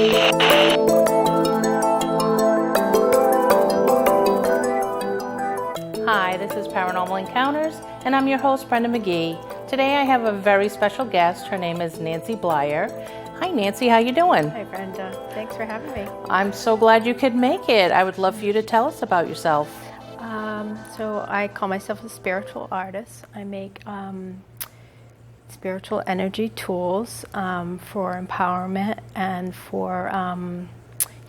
Hi, this is Paranormal Encounters, and I'm your host, Brenda McGee. Today I have a very special guest. Her name is Nancy Bleyer. Hi, Nancy. How you doing? Hi, Brenda. Thanks for having me. I'm so glad you could make it. I would love for you to tell us about yourself. So I call myself a spiritual artist. I make spiritual energy tools for empowerment and for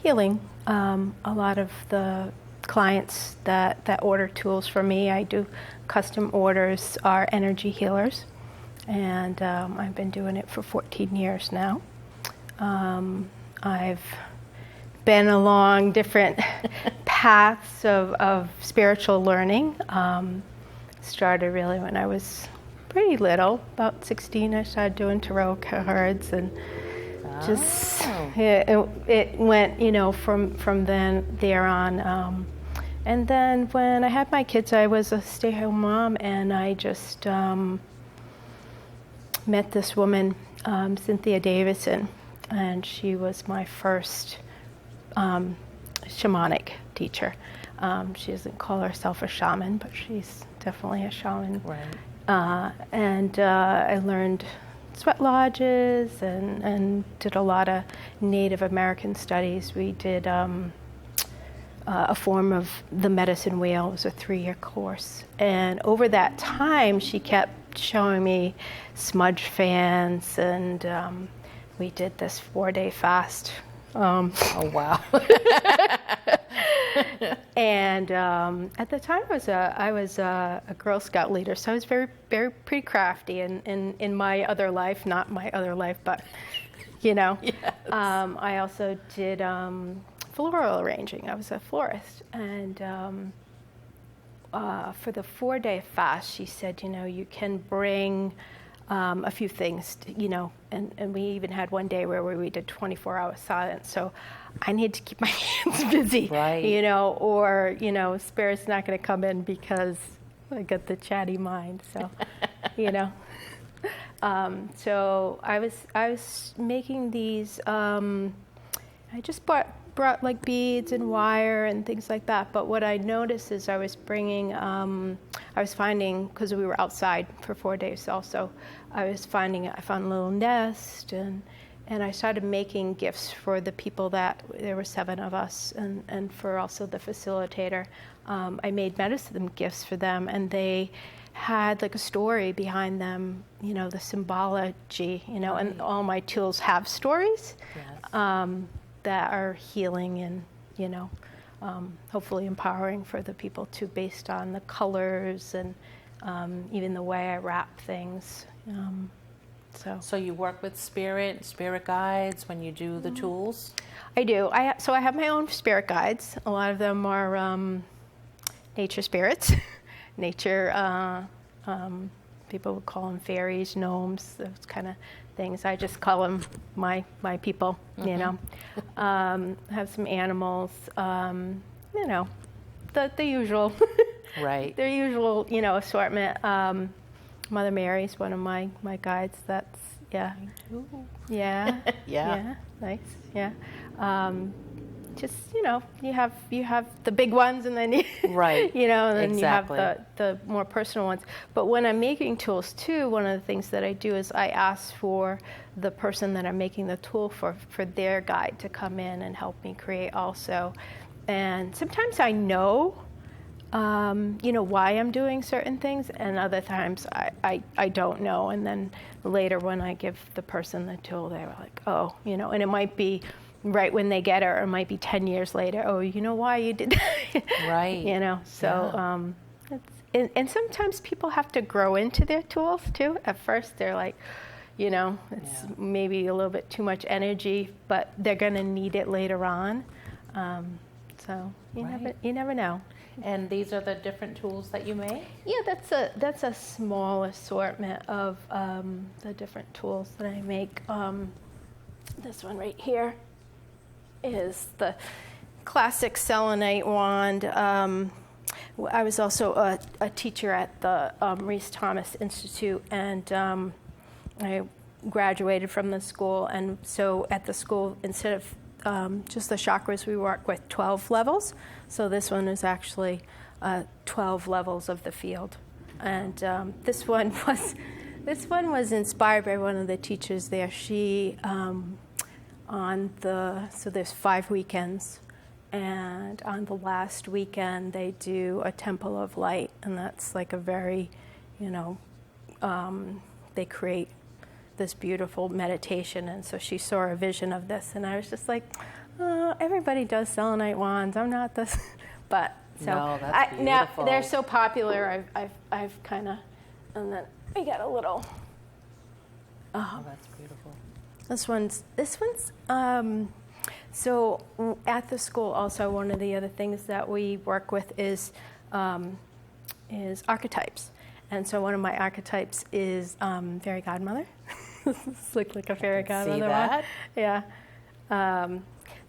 healing. A lot of the clients that order tools from me, I do custom orders, are energy healers, and I've been doing it for 14 years now. I've been along different paths of spiritual learning. Started really when I was pretty little, about 16. I started doing tarot cards, and just it went, from there on. And then when I had my kids, I was a stay-at-home mom, and I just met this woman, Cynthia Davison, and she was my first shamanic teacher. She doesn't call herself a shaman, but she's definitely a shaman. Right. And I learned sweat lodges and did a lot of Native American studies. We did a form of the medicine wheel. It was a 3-year course. And over that time, she kept showing me smudge fans, and we did this 4-day fast. Oh, wow. And at the time, I was a Girl Scout leader, so I was very, very pretty crafty in my other life, not my other life, but, Yes. I also did floral arranging. I was a florist. And for the 4-day fast, she said, you can bring a few things, and we even had one day where we did 24-hour silence. So I need to keep my hands busy, right. Or, Spirit's not going to come in because I got the chatty mind. So, so I was making these, I just brought like beads and wire and things like that. But what I noticed is I was finding, because we were outside for 4 days also, I found a little nest, and I started making gifts for the people there were 7 of us, and for also the facilitator. I made medicine gifts for them, and they had like a story behind them, the symbology, and all my tools have stories. Yes. That are healing and, hopefully empowering for the people too, based on the colors and even the way I wrap things. So you work with spirit guides when you do the tools? I do. So I have my own spirit guides. A lot of them are nature spirits. Nature, people would call them fairies, gnomes, those kind of things. I just call them my people, have some animals, the usual. Right. The usual, assortment. Mother Mary's one of my guides. That's, yeah. Ooh. Yeah. Yeah. Nice. Yeah. Just, you have the big ones, and then right. and then exactly. you have the more personal ones. But when I'm making tools too, one of the things that I do is I ask for the person that I'm making the tool for their guide to come in and help me create also. And sometimes I know why I'm doing certain things, and other times I don't know. And then later when I give the person the tool, they're like, oh, and it might be right when they get it, or it might be 10 years later. Oh, you know why you did that? Right. So and sometimes people have to grow into their tools too. At first they're like, it's maybe a little bit too much energy, but they're going to need it later on. So you never know. And these are the different tools that you make? Yeah, that's a small assortment of the different tools that I make. This one right here is the classic selenite wand. I was also a teacher at the Reese Thomas Institute, and I graduated from the school. And so at the school, instead of just the chakras, we work with 12 levels. So this one is actually 12 levels of the field. And this one was inspired by one of the teachers there. She, so there's 5 weekends. And on the last weekend, they do a Temple of Light. And that's like a very, they create this beautiful meditation. And so she saw a vision of this. And I was just like, oh, everybody does selenite wands. I'm not this. But so no, that's beautiful. now they're so popular. I've kind of, and then we got a little. Oh, that's beautiful. This one's. So at the school, also one of the other things that we work with is archetypes. And so one of my archetypes is fairy godmother. It's like a fairy godmother. See that? One. Yeah.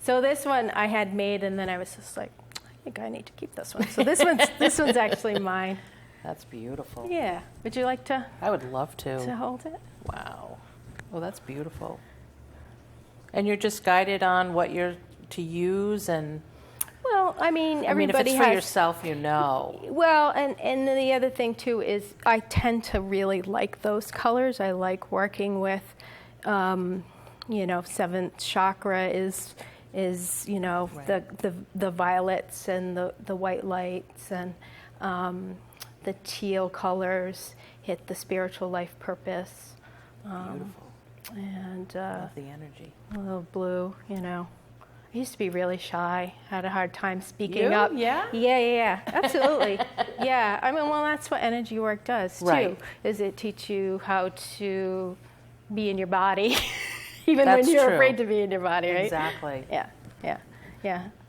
So this one I had made, and then I was just like, I think I need to keep this one. So this one's actually mine. That's beautiful. Yeah. Would you like to? I would love to Hold it. Wow. Well, that's beautiful. And you're just guided on what you're to use and. Well, I mean, everybody if it's for yourself, Well, and the other thing too is I tend to really like those colors. I like working with, 7th chakra is right. the violets and the white lights and the teal colors hit the spiritual life purpose. Beautiful. And love the energy. A little blue, I used to be really shy, had a hard time speaking up. Yeah? Yeah, absolutely. Yeah, I mean, well, that's what energy work does, too, right. Is it teach you how to be in your body, even that's when you're true. afraid to be in your body, right? Exactly. Yeah.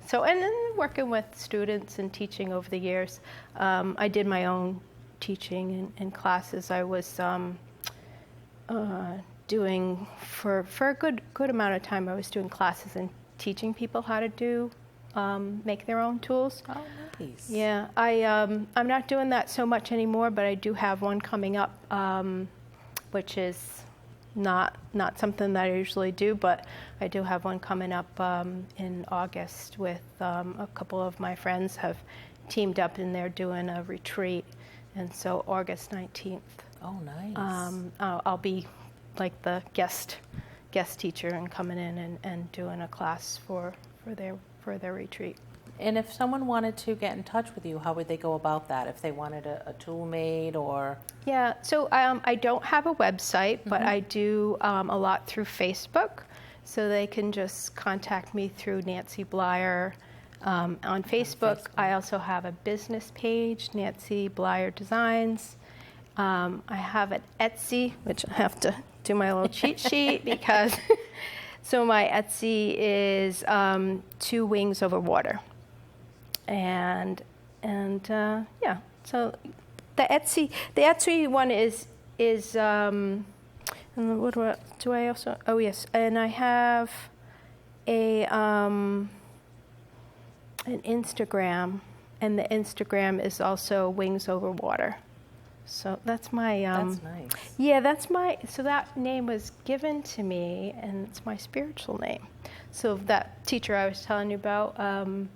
So, and then working with students and teaching over the years, I did my own teaching in classes. I was doing, for a good amount of time, I was doing classes and teaching people how to do make their own tools. Oh, nice. Yeah, I'm not doing that so much anymore, but I do have one coming up, which is not something that I usually do, but I do have one coming up in August with a couple of my friends have teamed up and they're doing a retreat, and so August 19th. Oh, nice. I'll be like the guest teacher and coming in and doing a class for their retreat. And if someone wanted to get in touch with you, how would they go about that? If they wanted a tool made or? Yeah, so I don't have a website, but I do a lot through Facebook. So they can just contact me through Nancy Bleyer on Facebook. I also have a business page, Nancy Bleyer Designs. I have an Etsy, which I have to do my little cheat sheet because, so my Etsy is 2 Wings Over Water. And yeah, so the Etsy one is and what do I also, oh yes, and I have an Instagram, and the Instagram is also Wings Over Water. So that's my that's nice. Yeah, so that name was given to me, and it's my spiritual name. So that teacher I was telling you about, on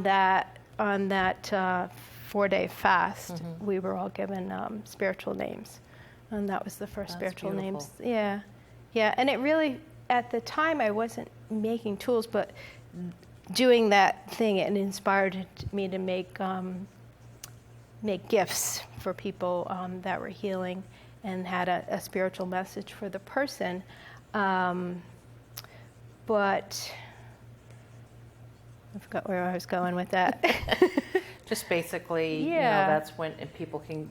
that 4-day fast, we were all given spiritual names, and that was the first spiritual names. Yeah, and it really, at the time, I wasn't making tools, but doing that thing, it inspired me to make gifts for people that were healing and had a spiritual message for the person. But I forgot where I was going with that. Just basically, that's when people can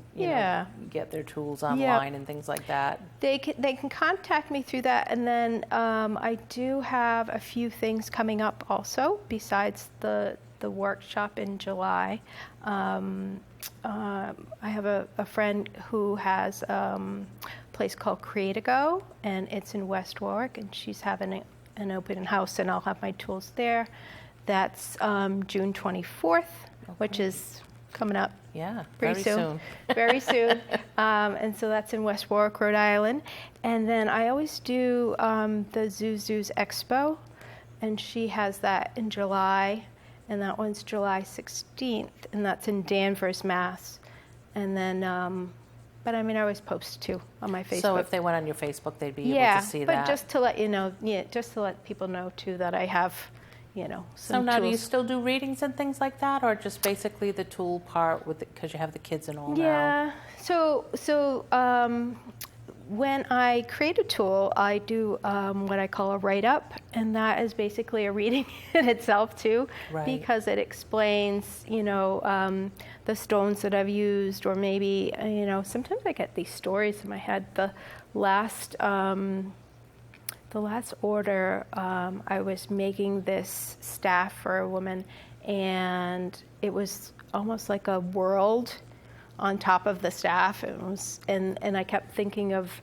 get their tools online and things like that. They can contact me through that, and then I do have a few things coming up also besides the workshop in July. I have a friend who has a place called Create-A-Go, and it's in West Warwick, and she's having an open house, and I'll have my tools there. That's June 24th, which is coming up pretty soon. Very soon. And so that's in West Warwick, Rhode Island. And then I always do the Zuzu's Expo. and she has that in July, and that one's July 16th, and that's in Danvers, Mass. And then, but I mean, I always post too on my Facebook. So if they went on your Facebook, they'd be able to see that. Yeah, but just to let you know, just to let people know too that I have, some So now, do you tools. still do readings and things like that, or just basically the tool part with because you have the kids and all now? Yeah. So when I create a tool, I do what I call a write-up, and that is basically a reading in itself too, Right. because it explains, the stones that I've used, or maybe, sometimes I get these stories in my head. The last order, I was making this staff for a woman, and it was almost like a world on top of the staff. It was, and I kept thinking of,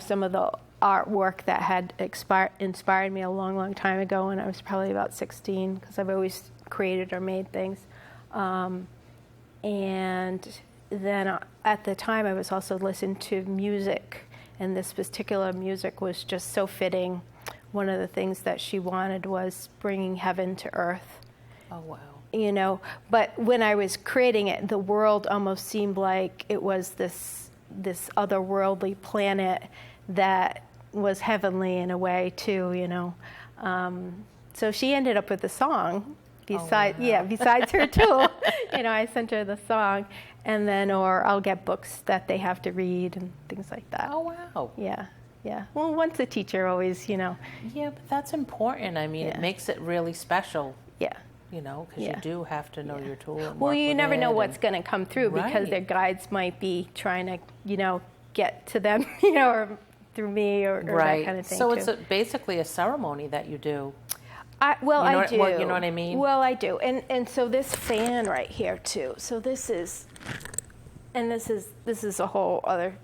some of the artwork that had inspired me a long, long time ago when I was probably about 16, because I've always created or made things. And then at the time I was also listening to music, and this particular music was just so fitting. One of the things that she wanted was bringing heaven to earth. Oh, wow. But when I was creating it, the world almost seemed like it was this otherworldly planet that was heavenly in a way too, So she ended up with the song besides her tool. I sent her the song, and then, or I'll get books that they have to read and things like that. Oh, wow. Yeah. Well, once a teacher, always, Yeah, but that's important. I mean, it makes it really special. Yeah. Because you do have to know your tool. And Well, work you with never it know what's going to come through, because Right. their guides might be trying to, get to them, or through me, or Right. that kind of thing. So too. it's basically a ceremony that you do. I do. You know what I mean? Well, I do. And so this fan right here too. So this is a whole other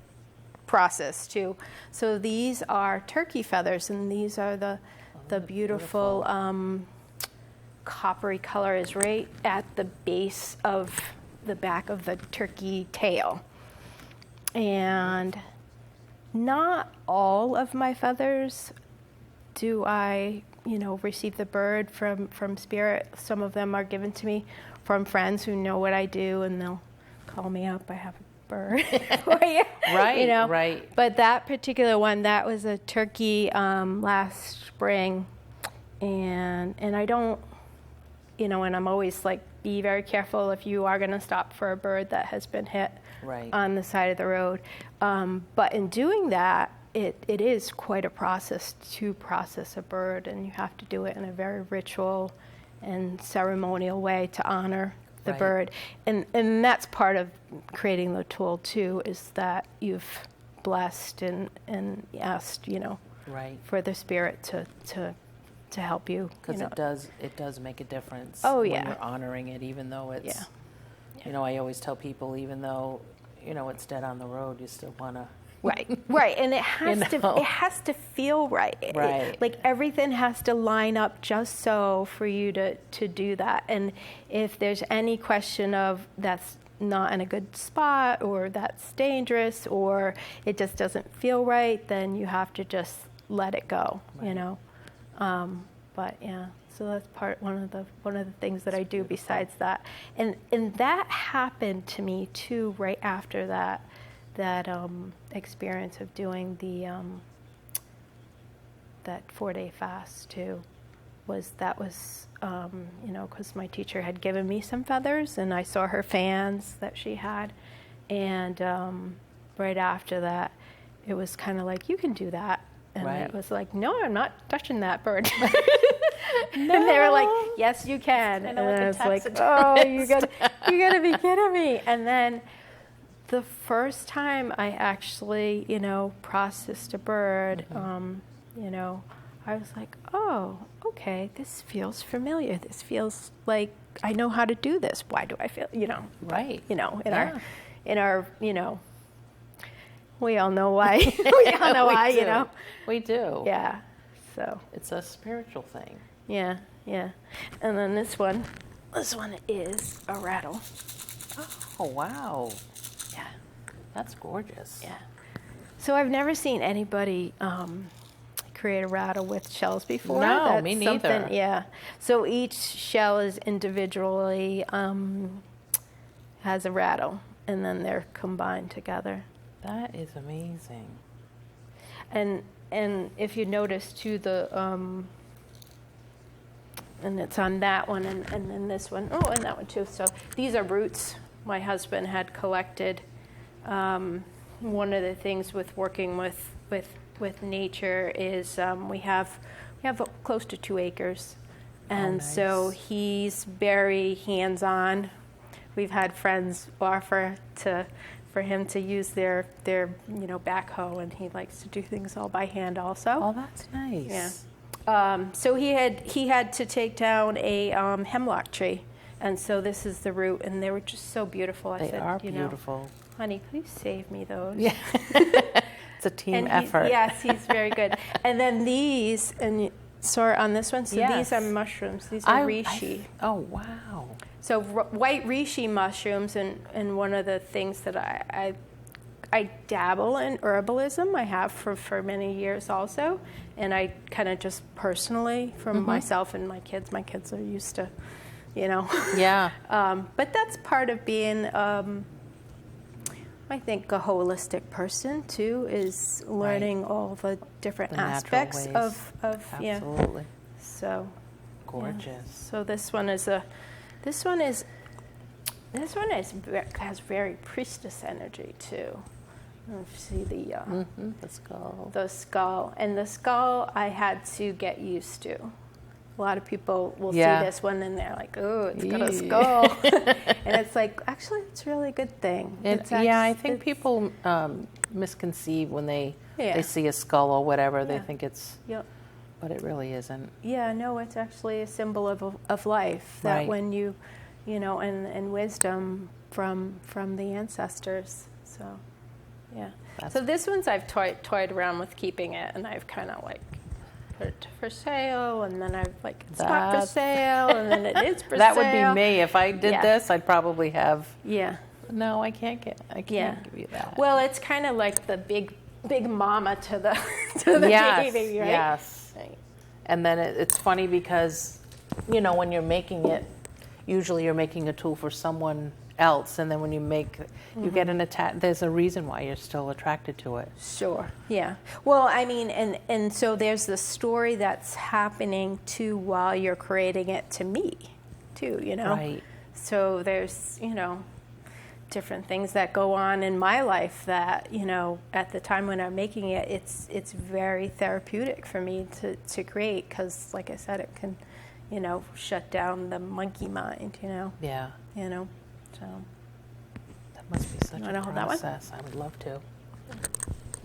process too. So these are turkey feathers, and these are the beautiful coppery color is right at the base of the back of the turkey tail. And not all of my feathers do I, receive the bird from spirit. Some of them are given to me from friends who know what I do, and they'll call me up. I have a bird for you. Right, right. But that particular one, that was a turkey last spring, and I don't, and I'm always like, be very careful if you are going to stop for a bird that has been hit on the side of the road. But in doing that, it is quite a process to process a bird, and you have to do it in a very ritual and ceremonial way to honor the bird. And that's part of creating the tool too, is that you've blessed and asked, for the spirit to help you. Because it does make a difference. Oh, when yeah. you're honoring it, even though it's, I always tell people, even though, it's dead on the road, you still want to. Right, and it has to feel right. Right. Like everything has to line up just so for you to do that. And if there's any question of that's not in a good spot, or that's dangerous, or it just doesn't feel right, then you have to just let it go. But yeah, so that's one of the things that I do besides that. And that happened to me too right after that experience of doing that 4-day fast too. Was because my teacher had given me some feathers, and I saw her fans that she had, and right after that, it was kind of like, you can do that. And it was like, no, I'm not touching that bird. And they were like, yes, you can. And I was like, oh, you gotta be kidding me. And then the first time I actually, processed a bird, I was like, oh, okay, this feels familiar. This feels like I know how to do this. Why do I feel, Right. In our, we all know why. We all know why, We do. Yeah. So It's a spiritual thing. yeah. And then this one is a rattle. Oh, wow. Yeah. That's gorgeous. Yeah. So I've never seen anybody create a rattle with shells before. No, That's me neither. Yeah. So each shell is individually has a rattle, and then they're combined together. That is amazing. And if you notice too, and it's on that one and then this one. Oh, and that one too. So these are roots my husband had collected. One of the things with working with nature is we have close to 2 acres, and nice. So he's very hands-on. We've had friends offer for him to use their backhoe, and he likes to do things all by hand also. Oh, that's nice. Yeah. So he had to take down a hemlock tree, and so this is the root, and they were just so beautiful. They are beautiful. Honey, please save me those. Yeah. It's a team effort. Yes, he's very good. And then these, and so on this one, so Yes. these are mushrooms. These are reishi. Oh, wow. So white reishi mushrooms, and one of the things that I dabble in herbalism. I have for many years also, and I kind of just personally from myself and my kids. My kids are used to, Yeah. But that's part of being, I think, a holistic person too, is learning all the different aspects of Absolutely. So Gorgeous. yeah. So this one has very priestess energy too. You see The skull. the skull, and the skull I had to get used to. A lot of people will see this one and they're like, "Oh, it's got a skull," and it's like, actually, it's really a good thing. I think people misconceive when they see a skull or whatever. They think it's, but it really isn't. Yeah, no, it's actually a symbol of life. That Right. when you and wisdom from the ancestors. So, yeah. So this one's I've toyed around with keeping it, and I've kind of like put it for sale, and then I've like, it's not for sale, and then it is for that sale. That would be me. If I did this, I'd probably have. Yeah. No, I can't give you that. Well, it's kind of like the big mama to the baby, right? Yes. Right. And then it's funny because, when you're making it, usually you're making a tool for someone else, and then when you make, you get an attack. There's a reason why you're still attracted to it. Sure. Yeah. Well, I mean, and so there's the story that's happening too while you're creating it to me, too. Right. So there's different things that go on in my life that at the time when I'm making it, it's very therapeutic for me to create, because like I said, it can shut down the monkey mind. Yeah. So that must be such You wanna a hold that one? process. I would love to.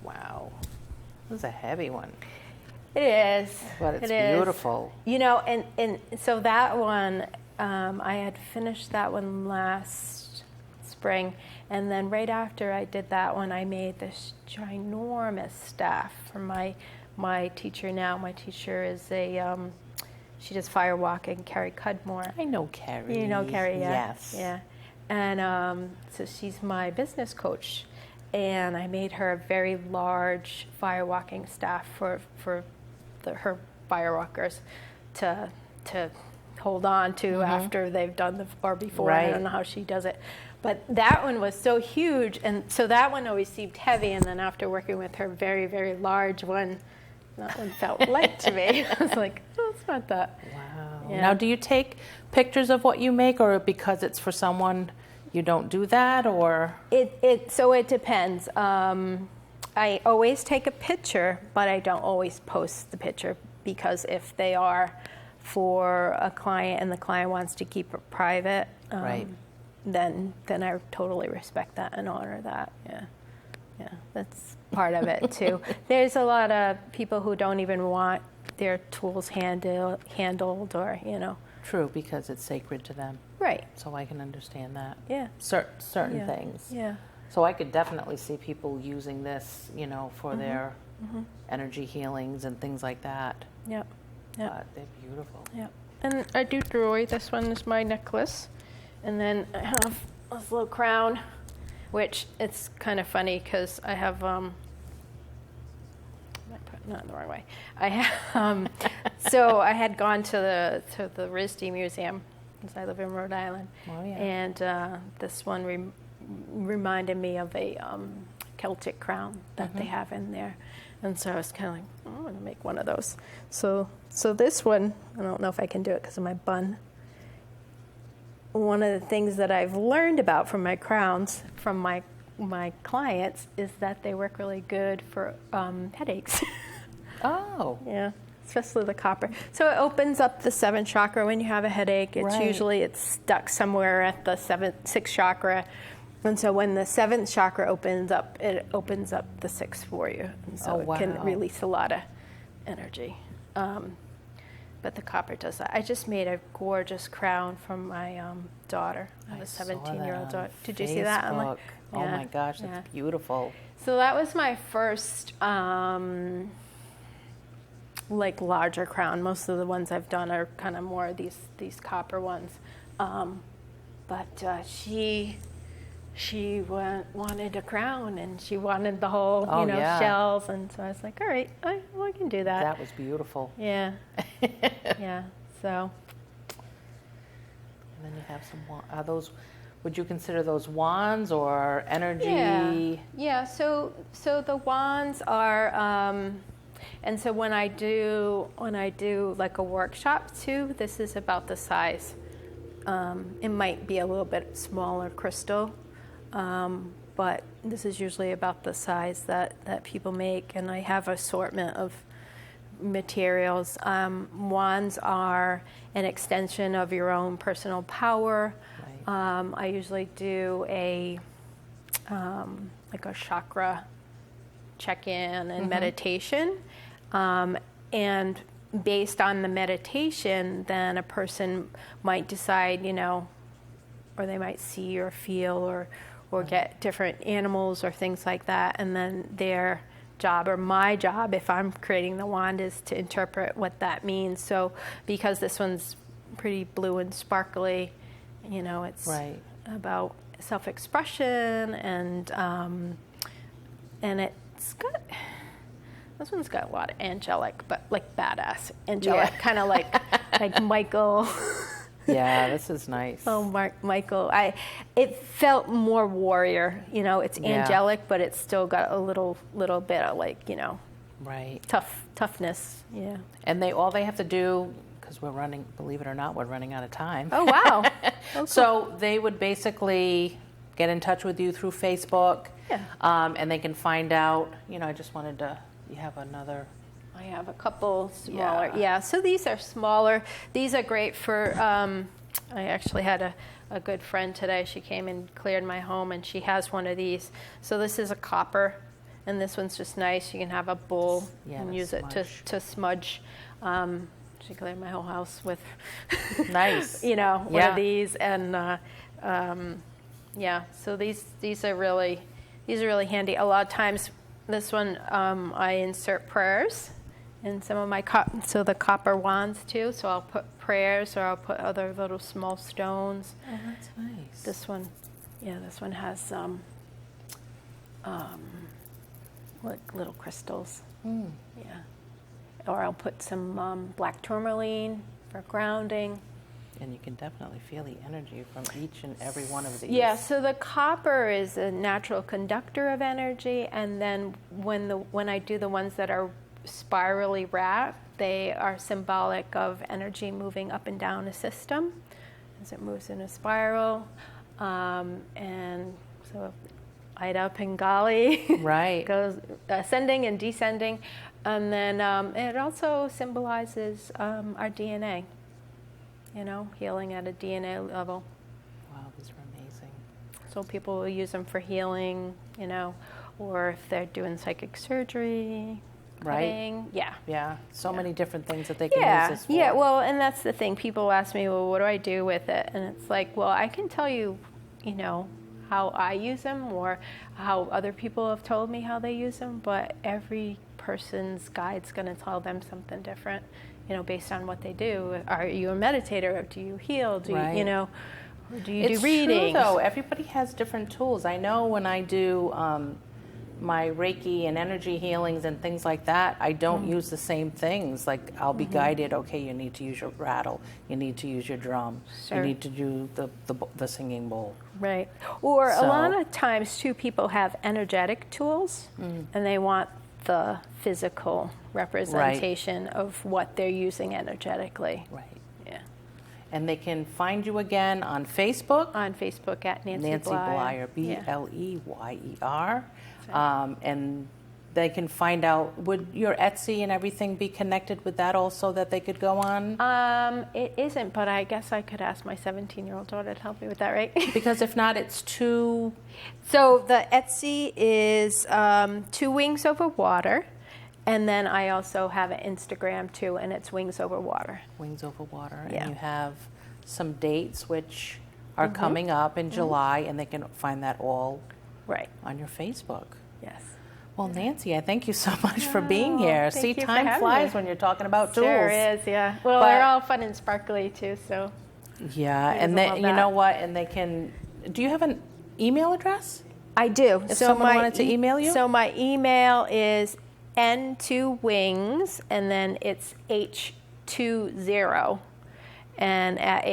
Wow. This is a heavy one. it is. But it's It is. beautiful. And so that one, I had finished that one last spring, and then right after I did that one, I made this ginormous staff for my teacher now. My teacher is she does fire walking, Carrie Cudmore. I know Carrie. You know Carrie, yeah. Yes. Yeah. And so she's my business coach, and I made her a very large fire walking staff for her fire walkers to hold on to after they've done or before. Right. I don't know how she does it. But that one was so huge, and so that one always seemed heavy, and then after working with her very, very large one, that one felt light to me. I was like, oh, it's not that. Wow. Yeah. Now, do you take pictures of what you make, or because it's for someone, you don't do that, or? So it depends. I always take a picture, but I don't always post the picture, because if they are for a client and the client wants to keep it private, Right. then I totally respect that and honor that. Yeah, that's part of it too. There's a lot of people who don't even want their tools handled or True, because it's sacred to them. Right. So I can understand that. Yeah. Certain things. Yeah. So I could definitely see people using this, for their energy healings and things like that. Yep. Yep. But they're beautiful. Yep. And I do jewelry. This one is my necklace. And then I have this little crown, which it's kind of funny because I have, I might put not in the wrong way. So I had gone to the RISD Museum, because I live in Rhode Island. Oh, yeah. And this one reminded me of a Celtic crown that they have in there. And so I was kind of like, I'm going to make one of those. So this one, I don't know if I can do it because of my bun. One of the things that I've learned about from my crowns, from my clients, is that they work really good for headaches. Oh. Yeah, especially the copper. So it opens up the 7th chakra when you have a headache. It's usually stuck somewhere at the 6th chakra. And so when the 7th chakra opens up, it opens up the 6th for you. And so it can release a lot of energy. But the copper does that. I just made a gorgeous crown from my daughter. I have a 17-year-old daughter. Did you see that? Oh my gosh, that's beautiful. So that was my first larger crown. Most of the ones I've done are kind of more these copper ones. But she wanted a crown, and she wanted the whole shells, and so I was like, all right, I can do that. That was beautiful. Yeah. Yeah. So. And then you have some. Are those? Would you consider those wands or energy? Yeah. So the wands are, and so when I do like a workshop too, this is about the size. It might be a little bit smaller crystal, but this is usually about the size that people make, and I have an assortment of materials. Wands are an extension of your own personal power. Right. I usually do a chakra check-in and meditation, and based on the meditation, then a person might decide, or they might see or feel or get different animals or things like that, and then their job, or my job, if I'm creating the wand, is to interpret what that means. So because this one's pretty blue and sparkly, it's about self-expression, and it's got, this one's got a lot of angelic, but like badass angelic, kind of like Michael. Yeah, this is nice. Oh, Michael. It felt more warrior. It's angelic, but it's still got a little bit of right, toughness. Yeah. And all they have to do, because we're running, believe it or not, we're running out of time. Oh, wow. Okay. So they would basically get in touch with you through Facebook. Yeah. And they can find out. I just wanted to. You have another. I have a couple smaller. Yeah, so these are smaller. These are great for, I actually had a good friend today. She came and cleared my home, and she has one of these. So this is a copper, and this one's just nice. You can have a bowl and use it to smudge. She cleared my whole house with, nice. one of these. And so these are really handy. A lot of times, this one I insert prayers in some of my so the copper wands too. So I'll put prayers, or I'll put other little small stones. Oh, that's nice. This one has like little crystals. Yeah. Or I'll put some black tourmaline for grounding. And you can definitely feel the energy from each and every one of these. Yeah, so the copper is a natural conductor of energy, and then when I do the ones that are spirally wrapped, they are symbolic of energy moving up and down a system as it moves in a spiral. And so Ida Pingali goes ascending and descending. And then it also symbolizes our DNA, healing at a DNA level. Wow, these are amazing. So people will use them for healing, or if they're doing psychic surgery, cutting. Right. Yeah. So many different things that they can use this for. Yeah, well, and that's the thing. People ask me, well, what do I do with it? And it's like, well, I can tell you, how I use them, or how other people have told me how they use them, but every person's guide's going to tell them something different, based on what they do. Are you a meditator? Or do you heal? Do you, or do you do readings? It's true, though. Everybody has different tools. I know when I do my Reiki and energy healings and things like that, I don't use the same things. Like I'll be guided, okay, you need to use your rattle, you need to use your drum, Sure. you need to do the singing bowl. Right. Or a So- lot of times, too, people have energetic tools and they want the physical representation of what they're using energetically. Right. Yeah. And they can find you again on Facebook. On Facebook at Nancy Bleyer, Yeah. Bleyer. And they can find out, would your Etsy and everything be connected with that also, that they could go on? It isn't, but I guess I could ask my 17-year-old daughter to help me with that, right? Because if not, it's too... So the Etsy is 2 Wings Over Water. And then I also have an Instagram, too, and it's Wings Over Water. Wings Over Water. Yeah. And you have some dates which are coming up in July, and they can find that all Right. on your Facebook. Yes. Well, Nancy, I thank you so much for being here. thank See, you for time having flies me. when you're talking about tools. Sure is, yeah. Well, But- they're all fun and sparkly, too, so. Yeah, Ladies and will then, love you that. know what, and they can... Do you have an email address? I do. If someone wanted to email you? So my email is n2wings, and then it's h20, and at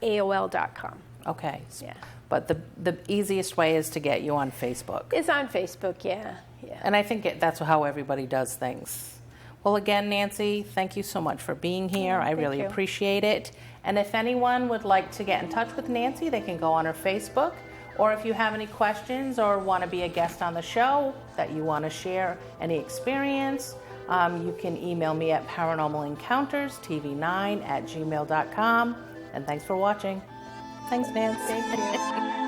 AOL.com. Okay. Yeah. But the easiest way is to get you on Facebook. It's on Facebook, yeah. And I think that's how everybody does things. Well, again, Nancy, thank you so much for being here. I thank really you. appreciate it. And if anyone would like to get in touch with Nancy, they can go on her Facebook. Or if you have any questions or want to be a guest on the show, that you want to share any experience, you can email me at paranormalencounterstv9@gmail.com. And thanks for watching. Thanks, Nancy. Thank you.